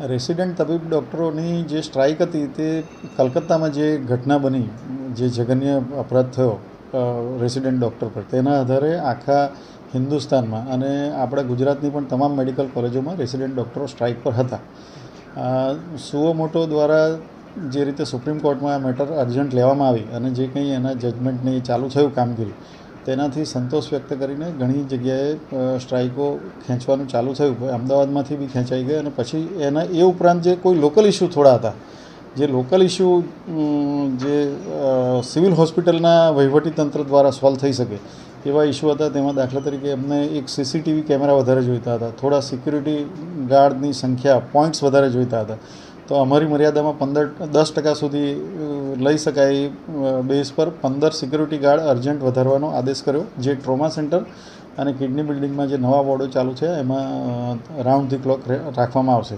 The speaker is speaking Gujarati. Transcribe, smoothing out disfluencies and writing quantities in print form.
રેસિડેન્ટ તબીબ ડૉક્ટરોની જે સ્ટ્રાઇક હતી તે કલકત્તામાં જે ઘટના બની, જે જઘન્ય અપરાધ થયો રેસિડેન્ટ ડૉક્ટર પર, તેના આધારે આખા હિન્દુસ્તાનમાં અને આપણા ગુજરાતની પણ તમામ મેડિકલ કોલેજોમાં રેસિડેન્ટ ડૉક્ટરો સ્ટ્રાઇક પર હતા. સુઓ મોટો દ્વારા જે રીતે સુપ્રીમ કોર્ટમાં આ મેટર અર્જન્ટ લેવામાં આવી અને જે કંઈ એના જજમેન્ટની ચાલુ થયું કામગીરી, તેનાથી સંતોષ વ્યક્ત કરીને ઘણી જગ્યાએ સ્ટ્રાઇકો ખેંચવાનું ચાલુ થયું. અમદાવાદમાંથી બી ખેંચાઈ ગઈ અને પછી એના એ ઉપરાંત જે કોઈ લોકલ ઇસ્યુ થોડા હતા, જે લોકલ ઇસ્યુ જે સિવિલ હોસ્પિટલના વહીવટીતંત્ર દ્વારા સોલ્વ થઈ શકે એવા ઇસ્યુ હતા. તેમાં દાખલા તરીકે એમને એક સીસીટીવી કેમેરા વધારે જોઈતા હતા, થોડા સિક્યુરિટી ગાર્ડની સંખ્યા પોઈન્ટ્સ વધારે જોઈતા હતા. તો અમારી મર્યાદામાં 10% સુધી લઈ શકાય બેઝ પર 15 સિક્યુરિટી ગાર્ડ અર્જન્ટ વધારવાનો આદેશ કર્યો, જે ટ્રોમા સેન્ટર અને કિડની બિલ્ડિંગમાં જે નવા વોર્ડો ચાલુ છે એમાં રાઉન્ડ ધી ક્લોક રાખવામાં આવશે.